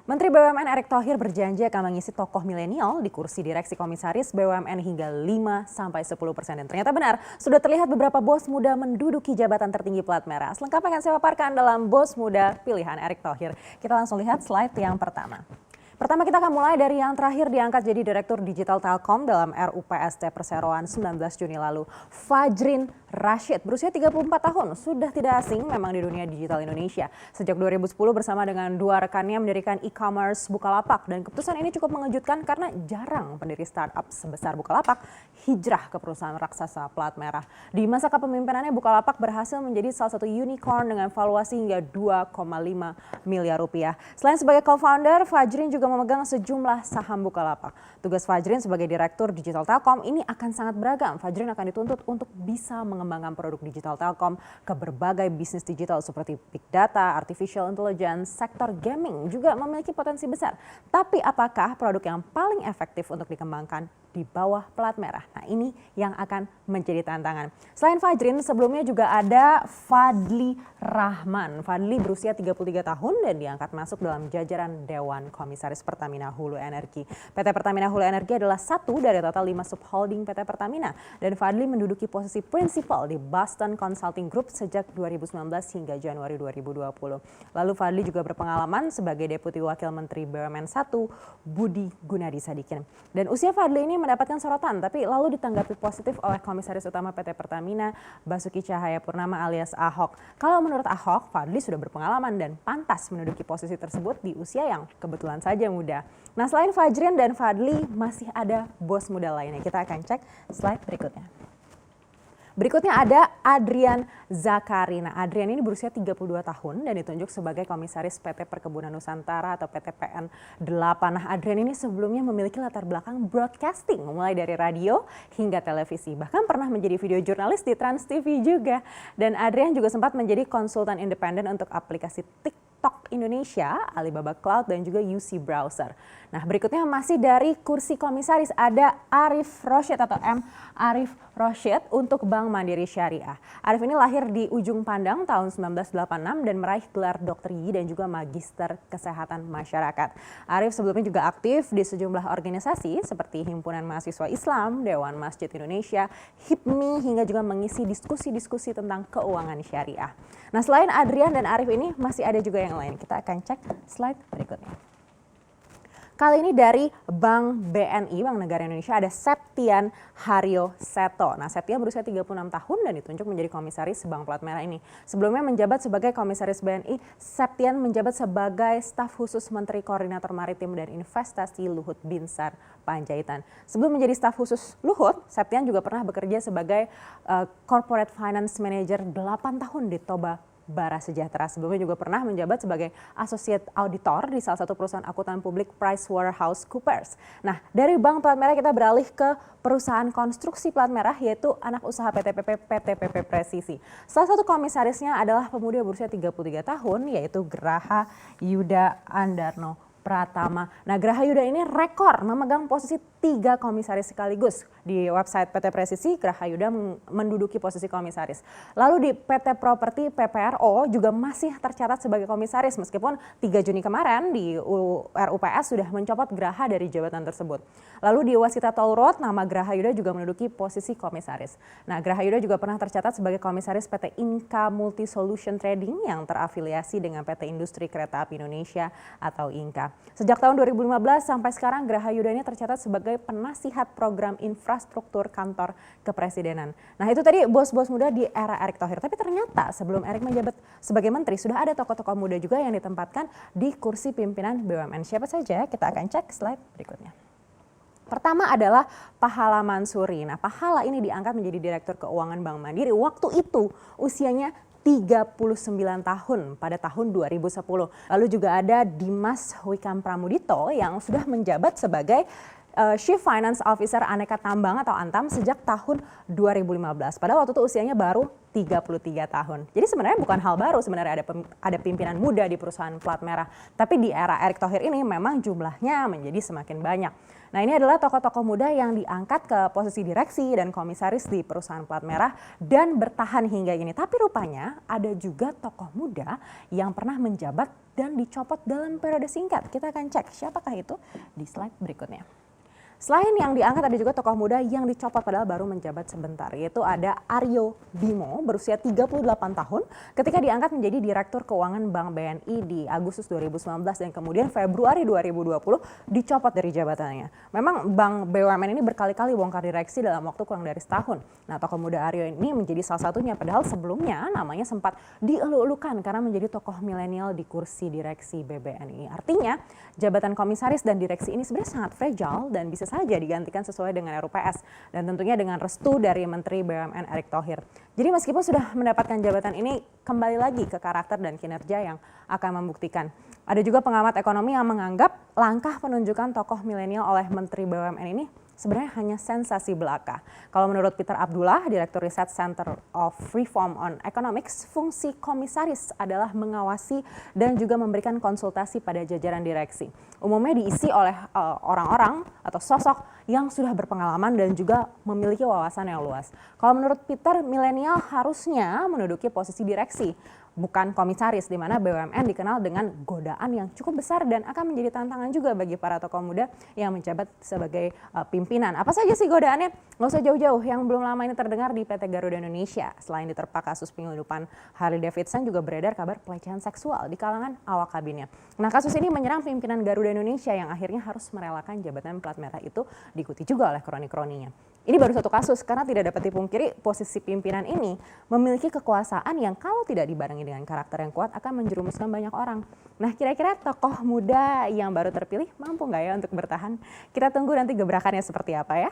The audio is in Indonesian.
Menteri BUMN Erick Thohir berjanji akan mengisi tokoh milenial di kursi direksi komisaris BUMN hingga 5-10%. Dan ternyata benar, sudah terlihat beberapa bos muda menduduki jabatan tertinggi plat merah. Selengkapnya akan saya paparkan dalam Bos Muda Pilihan Erick Thohir. Kita langsung lihat slide yang pertama. Pertama kita akan mulai dari yang terakhir diangkat jadi Direktur Digital Telkom dalam RUPST Perseroan 19 Juni lalu. Fajrin Rashid berusia 34 tahun, sudah tidak asing memang di dunia digital Indonesia. Sejak 2010 bersama dengan dua rekannya mendirikan e-commerce Bukalapak. Dan keputusan ini cukup mengejutkan karena jarang pendiri startup sebesar Bukalapak hijrah ke perusahaan raksasa plat merah. Di masa kepemimpinannya Bukalapak berhasil menjadi salah satu unicorn dengan valuasi hingga 2,5 miliar rupiah. Selain sebagai co-founder, Fajrin juga memegang sejumlah saham Bukalapak. Tugas Fajrin sebagai Direktur Digital Telkom ini akan sangat beragam. Fajrin akan dituntut untuk bisa mengembangkan produk digital Telkom ke berbagai bisnis digital seperti big data, artificial intelligence, sektor gaming juga memiliki potensi besar. Tapi apakah produk yang paling efektif untuk dikembangkan di bawah plat merah? Nah, ini yang akan menjadi tantangan. Selain Fajrin, sebelumnya juga ada Fadli Rahman. Fadli berusia 33 tahun dan diangkat masuk dalam jajaran Dewan Komisaris Pertamina Hulu Energi. PT Pertamina Hulu Energi adalah satu dari total 5 subholding PT Pertamina. Dan Fadli menduduki posisi prinsipal di Boston Consulting Group sejak 2019 hingga Januari 2020. Lalu Fadli juga berpengalaman sebagai Deputi Wakil Menteri BUMN 1 Budi Gunadi Sadikin. Dan usia Fadli ini mendapatkan sorotan, tapi lalu ditanggapi positif oleh Komisaris Utama PT Pertamina, Basuki Cahayapurnama alias Ahok. Kalau menurut Ahok, Fadli sudah berpengalaman dan pantas menduduki posisi tersebut di usia yang kebetulan saja muda. Nah, selain Fajrin dan Fadli, masih ada bos muda lainnya. Kita akan cek slide berikutnya. Berikutnya ada Adrian Zakari. Nah, Adrian ini berusia 32 tahun dan ditunjuk sebagai Komisaris PT Perkebunan Nusantara atau PT PN 8. Nah, Adrian ini sebelumnya memiliki latar belakang broadcasting, mulai dari radio hingga televisi. Bahkan pernah menjadi video jurnalis di Trans TV juga. Dan Adrian juga sempat menjadi konsultan independen untuk aplikasi TikTok Indonesia, Alibaba Cloud, dan juga UC Browser. Nah, berikutnya masih dari kursi komisaris ada Arif Rosyid atau M. Arif Rosyid untuk Bank Mandiri Syariah. Arif ini lahir di Ujung Pandang tahun 1986 dan meraih gelar Dr. Gigi dan juga Magister Kesehatan Masyarakat. Arif sebelumnya juga aktif di sejumlah organisasi seperti Himpunan Mahasiswa Islam, Dewan Masjid Indonesia, HIPMI, hingga juga mengisi diskusi-diskusi tentang keuangan syariah. Nah, selain Adrian dan Arif ini masih ada juga yang lain. Kita akan cek slide berikutnya. Kali ini dari Bank BNI, Bank Negara Indonesia, ada Septian Haryo Seto. Nah, Septian berusia 36 tahun dan ditunjuk menjadi komisaris Bank Plat Merah ini. Sebelumnya menjabat sebagai komisaris BNI, Septian menjabat sebagai staf khusus Menteri Koordinator Maritim dan Investasi Luhut Binsar Panjaitan. Sebelum menjadi staf khusus Luhut, Septian juga pernah bekerja sebagai Corporate Finance Manager 8 tahun di Toba Bara Sejahtera. Sebelumnya juga pernah menjabat sebagai Associate Auditor di salah satu perusahaan akuntan publik PricewaterhouseCoopers. Nah, dari Bank Plat Merah kita beralih ke perusahaan konstruksi plat merah yaitu anak usaha PT PP Presisi. Salah satu komisarisnya adalah pemuda berusia 33 tahun yaitu Graha Yuda Andarno Pratama. Nah, Graha Yuda ini rekor memegang posisi 3 komisaris sekaligus. Di website PT Presisi, Graha Yuda menduduki posisi komisaris. Lalu di PT Properti PPRO juga masih tercatat sebagai komisaris meskipun 3 Juni kemarin di RUPS sudah mencopot Graha dari jabatan tersebut. Lalu di Wasita Toll Road, nama Graha Yuda juga menduduki posisi komisaris. Nah, Graha Yuda juga pernah tercatat sebagai komisaris PT Inka Multi Solution Trading yang terafiliasi dengan PT Industri Kereta Api Indonesia atau Inka. Sejak tahun 2015 sampai sekarang Graha Yuda ini tercatat sebagai penasihat program infrastruktur kantor kepresidenan. Nah, itu tadi bos-bos muda di era Erick Thohir. Tapi ternyata sebelum Erick menjabat sebagai menteri sudah ada tokoh-tokoh muda juga yang ditempatkan di kursi pimpinan BUMN. Siapa saja? Kita akan cek slide berikutnya. Pertama adalah Pahala Mansuri. Nah, Pahala ini diangkat menjadi Direktur Keuangan Bank Mandiri. Waktu itu usianya 39 tahun pada tahun 2010. Lalu juga ada Dimas Wikam Pramudito yang sudah menjabat sebagai Chief Finance Officer Aneka Tambang atau Antam sejak tahun 2015. Padahal waktu itu usianya baru 33 tahun. Jadi sebenarnya bukan hal baru sebenarnya ada pimpinan muda di perusahaan plat merah. Tapi di era Erick Thohir ini memang jumlahnya menjadi semakin banyak. Nah, ini adalah tokoh-tokoh muda yang diangkat ke posisi direksi dan komisaris di perusahaan plat merah dan bertahan hingga ini. Tapi rupanya ada juga tokoh muda yang pernah menjabat dan dicopot dalam periode singkat. Kita akan cek siapakah itu di slide berikutnya. Selain yang diangkat ada juga tokoh muda yang dicopot padahal baru menjabat sebentar, yaitu ada Aryo Bimo berusia 38 tahun ketika diangkat menjadi Direktur Keuangan Bank BNI di Agustus 2019 dan kemudian Februari 2020 dicopot dari jabatannya. Memang Bank BUMN ini berkali-kali bongkar direksi dalam waktu kurang dari setahun. Nah, tokoh muda Aryo ini menjadi salah satunya padahal sebelumnya namanya sempat dielu-elukan karena menjadi tokoh milenial di kursi direksi BBNI. Artinya jabatan komisaris dan direksi ini sebenarnya sangat fragile dan bisa saja digantikan sesuai dengan RUPS dan tentunya dengan restu dari Menteri BUMN Erick Thohir. Jadi meskipun sudah mendapatkan jabatan ini, kembali lagi ke karakter dan kinerja yang akan membuktikan. Ada juga pengamat ekonomi yang menganggap langkah penunjukan tokoh milenial oleh Menteri BUMN ini sebenarnya hanya sensasi belaka. Kalau menurut Peter Abdullah, Direktur Riset Center of Reform on Economics, fungsi komisaris adalah mengawasi dan juga memberikan konsultasi pada jajaran direksi. Umumnya diisi oleh orang-orang atau sosok yang sudah berpengalaman dan juga memiliki wawasan yang luas. Kalau menurut Peter, milenial harusnya menduduki posisi direksi, bukan komisaris, di mana BUMN dikenal dengan godaan yang cukup besar dan akan menjadi tantangan juga bagi para tokoh muda yang menjabat sebagai pimpinan. Apa saja sih godaannya? Nggak usah jauh-jauh, yang belum lama ini terdengar di PT Garuda Indonesia. Selain diterpa kasus penyelundupan Harley Davidson, juga beredar kabar pelecehan seksual di kalangan awak kabinnya. Nah, kasus ini menyerang pimpinan Garuda Indonesia yang akhirnya harus merelakan jabatan plat merah itu, diikuti juga oleh kroni-kroninya. Ini baru satu kasus karena tidak dapat dipungkiri posisi pimpinan ini memiliki kekuasaan yang kalau tidak dibarengi dengan karakter yang kuat akan menjerumuskan banyak orang. Nah, kira-kira tokoh muda yang baru terpilih mampu nggak ya untuk bertahan? Kita tunggu nanti gebrakannya seperti apa ya.